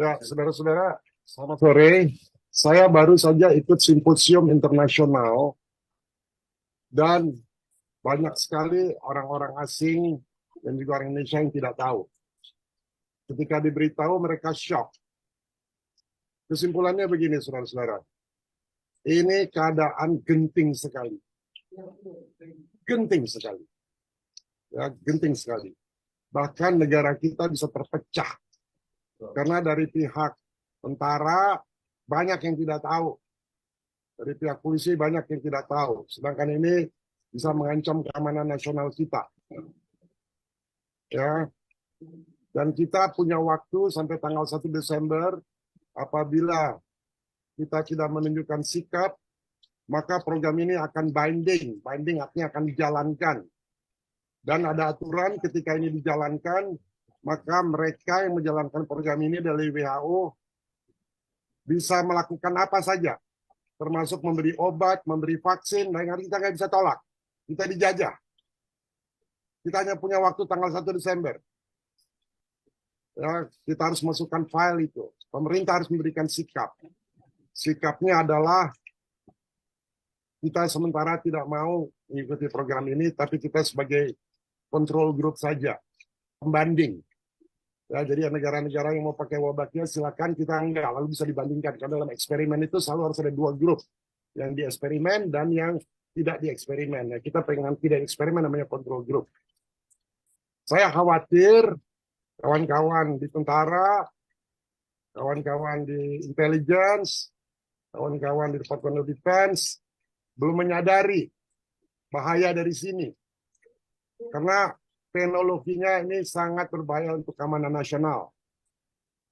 Ya, saudara-saudara, selamat sore. Saya baru saja ikut simposium internasional dan banyak sekali orang-orang asing dan juga orang Indonesia yang tidak tahu. Ketika diberitahu, mereka shock. Kesimpulannya begini, saudara-saudara. Ini keadaan genting sekali. Genting sekali. Ya, genting sekali. Bahkan negara kita bisa terpecah. Karena dari pihak tentara banyak yang tidak tahu. Dari pihak polisi banyak yang tidak tahu. Sedangkan ini bisa mengancam keamanan nasional kita. Ya. Dan kita punya waktu sampai tanggal 1 Desember. Apabila kita tidak menunjukkan sikap, maka program ini akan binding. Binding artinya akan dijalankan. Dan ada aturan ketika ini dijalankan, maka mereka yang menjalankan program ini dari WHO bisa melakukan apa saja, termasuk memberi obat, memberi vaksin, dan kita nggak bisa tolak. Kita dijajah. Kita hanya punya waktu tanggal 1 Desember. Ya, kita harus masukkan file itu. Pemerintah harus memberikan sikap. Sikapnya adalah kita sementara tidak mau mengikuti program ini, tapi kita sebagai control group saja, pembanding. Ya, jadi negara-negara yang mau pakai wabahnya silakan, kita enggak, lalu bisa dibandingkan. Karena dalam eksperimen itu selalu harus ada dua grup, yang di eksperimen dan yang tidak di eksperimen. Ya, kita pengen tidak eksperimen namanya control group. Saya khawatir kawan-kawan di tentara, kawan-kawan di intelligence, kawan-kawan di Department of Defense belum menyadari bahaya dari sini. Karena teknologinya ini sangat berbahaya untuk keamanan nasional.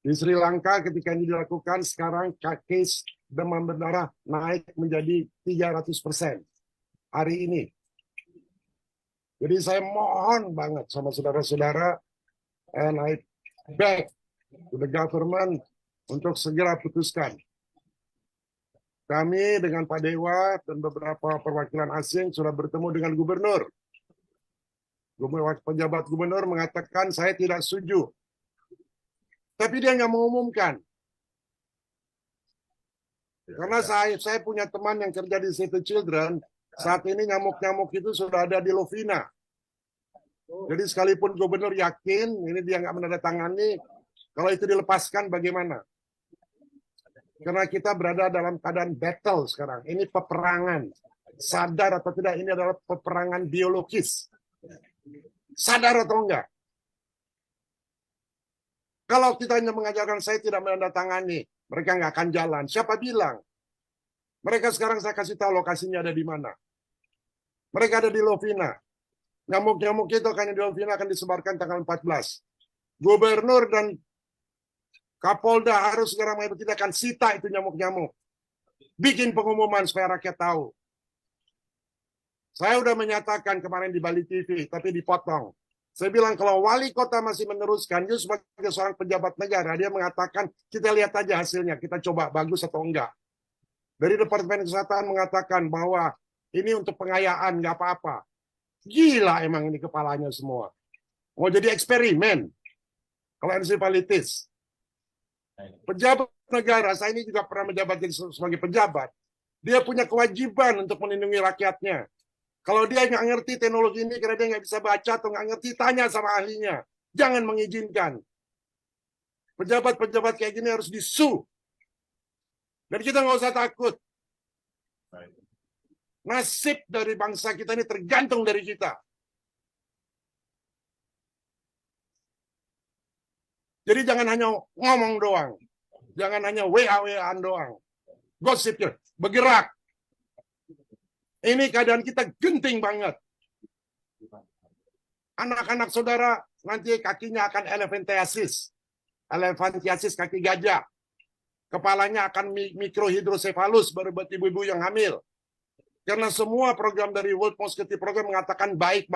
Di Sri Lanka ketika ini dilakukan, sekarang case demam berdarah naik menjadi 300% hari ini. Jadi saya mohon banget sama saudara-saudara, and I beg to the government untuk segera putuskan. Kami dengan Pak Dewa dan beberapa perwakilan asing sudah bertemu dengan gubernur. Pejabat gubernur mengatakan saya tidak setuju. Tapi dia nggak mengumumkan. Karena saya punya teman yang kerja di Save the Children, saat ini nyamuk-nyamuk itu sudah ada di Lovina. Jadi sekalipun gubernur yakin, ini dia nggak menandatangani, kalau itu dilepaskan bagaimana? Karena kita berada dalam keadaan battle sekarang. Ini peperangan. Sadar atau tidak, ini adalah peperangan biologis. Sadar atau enggak? Kalau kita hanya mengajarkan saya tidak menandatangani, mereka nggak akan jalan. Siapa bilang? Mereka sekarang saya kasih tahu lokasinya ada di mana. Mereka ada di Lovina. Nyamuk-nyamuk itu akan di Lovina akan disebarkan tanggal 14. Gubernur dan Kapolda harus segera mengambil, kita akan sita itu nyamuk-nyamuk. Bikin pengumuman supaya rakyat tahu. Saya udah menyatakan kemarin di Bali TV, tapi dipotong. Saya bilang kalau wali kota masih meneruskan, dia sebagai seorang pejabat negara, dia mengatakan kita lihat aja hasilnya, kita coba bagus atau enggak. Dari Departemen Kesehatan mengatakan bahwa ini untuk pengayaan, nggak apa-apa. Gila emang ini kepalanya semua. Mau jadi eksperimen. Kalau ensefalitis. Pejabat negara, saya ini juga pernah menjabat sebagai pejabat. Dia punya kewajiban untuk melindungi rakyatnya. Kalau dia nggak ngerti teknologi ini, karena dia nggak bisa baca atau nggak ngerti, tanya sama ahlinya. Jangan mengizinkan. Pejabat-pejabat kayak gini harus disu. Dan kita nggak usah takut. Nasib dari bangsa kita ini tergantung dari kita. Jadi jangan hanya ngomong doang. Jangan hanya WA-WAan doang. Gosipnya, bergerak. Ini keadaan kita genting banget. Anak-anak saudara nanti kakinya akan elephantiasis. Elephantiasis kaki gajah. Kepalanya akan mikrohidrosefalus baru buat ibu-ibu yang hamil. Karena semua program dari World Mosquito Program mengatakan baik.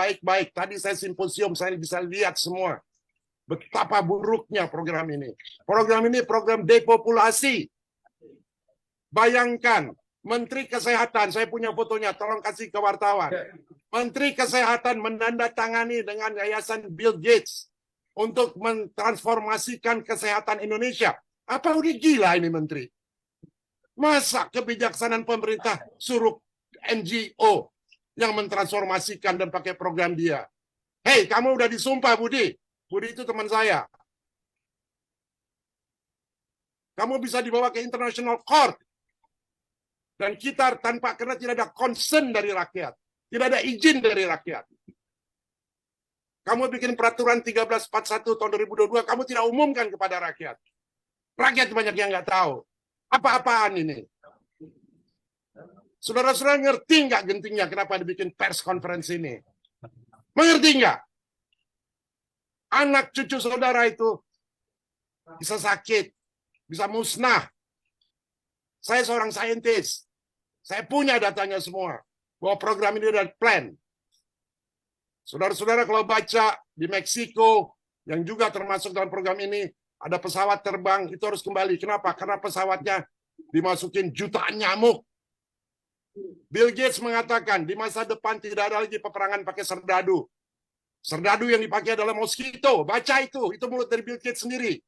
Tadi saya simposium, saya bisa lihat semua. Betapa buruknya program ini. Program ini program depopulasi. Bayangkan, Menteri Kesehatan, saya punya fotonya, tolong kasih ke wartawan. Menteri Kesehatan menandatangani dengan Yayasan Bill Gates untuk mentransformasikan kesehatan Indonesia. Apa udah gila ini Menteri? Masa kebijaksanaan pemerintah suruh NGO yang mentransformasikan dan pakai program dia? Hei, kamu udah disumpah, Budi. Budi itu teman saya. Kamu bisa dibawa ke International Court. Dan kita karena tidak ada concern dari rakyat. Tidak ada izin dari rakyat. Kamu bikin peraturan 1341 tahun 2022, kamu tidak umumkan kepada rakyat. Rakyat banyak yang nggak tahu. Apa-apaan ini? Saudara-saudara ngerti nggak gentingnya kenapa dibikin pers conference ini? Mengerti nggak? Anak cucu saudara itu bisa sakit, bisa musnah. Saya seorang saintis. Saya punya datanya semua. Bahwa program ini ada plan. Saudara-saudara kalau baca di Meksiko, yang juga termasuk dalam program ini, ada pesawat terbang, itu harus kembali. Kenapa? Karena pesawatnya dimasukin jutaan nyamuk. Bill Gates mengatakan, di masa depan tidak ada lagi peperangan pakai serdadu. Serdadu yang dipakai adalah mosquito. Baca itu mulut dari Bill Gates sendiri.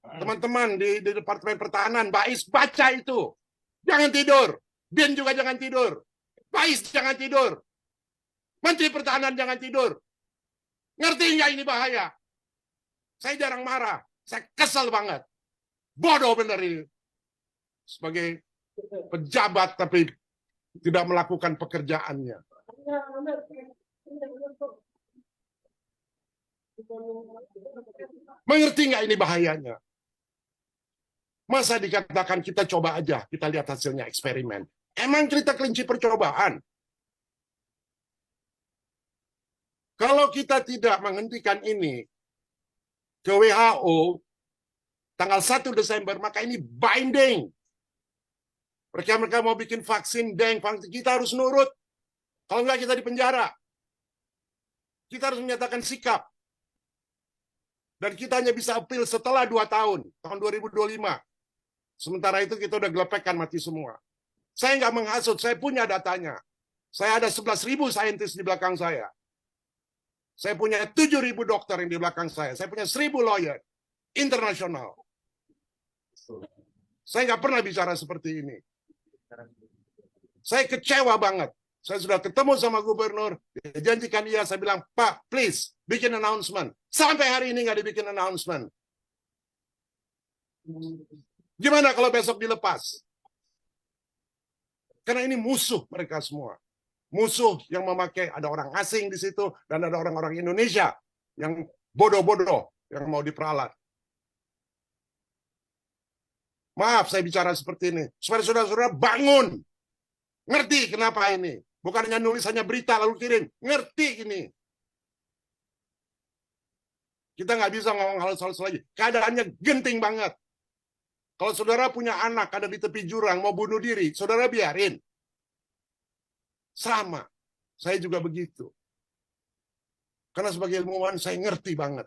Teman-teman di Departemen Pertahanan, Bais, baca itu. Jangan tidur. Bin juga jangan tidur. Bais jangan tidur. Menteri Pertahanan jangan tidur. Ngerti nggak ini bahaya? Saya jarang marah. Saya kesel banget. Bodoh bener ini. Sebagai pejabat tapi tidak melakukan pekerjaannya. Mengerti nggak ini bahayanya? Masa dikatakan kita coba aja, kita lihat hasilnya eksperimen. Emang kita kelinci percobaan? Kalau kita tidak menghentikan ini ke WHO tanggal 1 Desember, maka ini binding. Mereka mau bikin vaksin dengue, kita harus nurut. Kalau enggak kita dipenjara. Kita harus menyatakan sikap. Dan kita hanya bisa appeal setelah 2 tahun, tahun 2025. Sementara itu kita udah gelepekkan mati semua. Saya nggak menghasut, saya punya datanya. Saya ada 11.000 saintis di belakang saya. Saya punya 7.000 dokter yang di belakang saya. Saya punya 1.000 lawyer internasional. Saya nggak pernah bicara seperti ini. Saya kecewa banget. Saya sudah ketemu sama gubernur, dijanjikan iya, saya bilang, Pak, please, bikin announcement. Sampai hari ini nggak dibikin announcement. Gimana kalau besok dilepas? Karena ini musuh mereka semua. Musuh yang memakai, ada orang asing di situ, dan ada orang-orang Indonesia yang bodoh-bodoh yang mau diperalat. Maaf saya bicara seperti ini. Supaya saudara-saudara bangun. Ngerti kenapa ini. Bukan hanya nulis, hanya berita lalu kirim. Ngerti ini. Kita nggak bisa ngomong halus-halus lagi. Keadaannya genting banget. Kalau saudara punya anak ada di tepi jurang, mau bunuh diri, saudara biarin. Sama. Saya juga begitu. Karena sebagai ilmuwan, saya ngerti banget.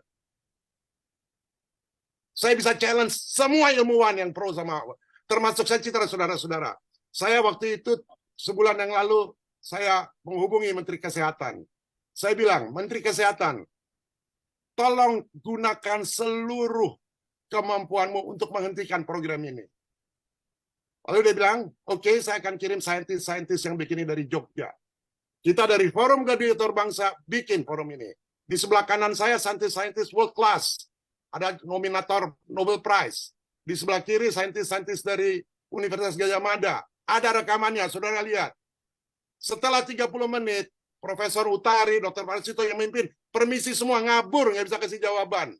Saya bisa challenge semua ilmuwan yang pro sama, termasuk saya citra saudara-saudara. Saya waktu itu, sebulan yang lalu, saya menghubungi Menteri Kesehatan. Saya bilang, Menteri Kesehatan, tolong gunakan seluruh kemampuanmu untuk menghentikan program ini. Lalu dia bilang, oke, saya akan kirim saintis-saintis yang bikin ini dari Jogja. Kita dari Forum Gladiator Bangsa bikin forum ini. Di sebelah kanan saya saintis-saintis world class. Ada nominator Nobel Prize. Di sebelah kiri saintis-saintis dari Universitas Gajah Mada. Ada rekamannya, saudara lihat. Setelah 30 menit, Profesor Utari, Dr. Marsito yang memimpin, permisi semua ngabur, nggak bisa kasih jawaban.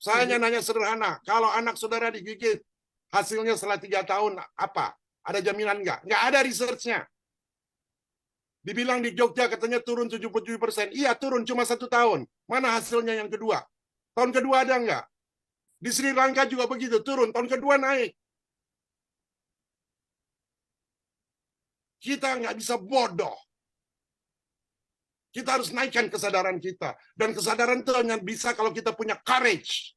Saya hanya nanya sederhana, kalau anak saudara digigit, hasilnya setelah 3 tahun apa? Ada jaminan nggak? Nggak ada research-nya. Dibilang di Jogja katanya turun 77%. Iya turun cuma 1 tahun. Mana hasilnya yang kedua? Tahun kedua ada nggak? Di Sri Lanka juga begitu, turun. Tahun kedua naik. Kita nggak bisa bodoh. Kita harus naikkan kesadaran kita. Dan kesadaran itu hanya bisa kalau kita punya courage.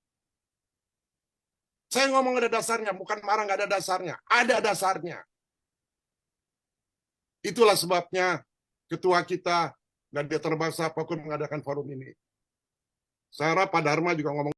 Saya ngomong ada dasarnya, bukan marah nggak ada dasarnya. Ada dasarnya. Itulah sebabnya ketua kita, Gladiator Bangsa, Pokun mengadakan forum ini. Saya harap Pak Dharma juga ngomong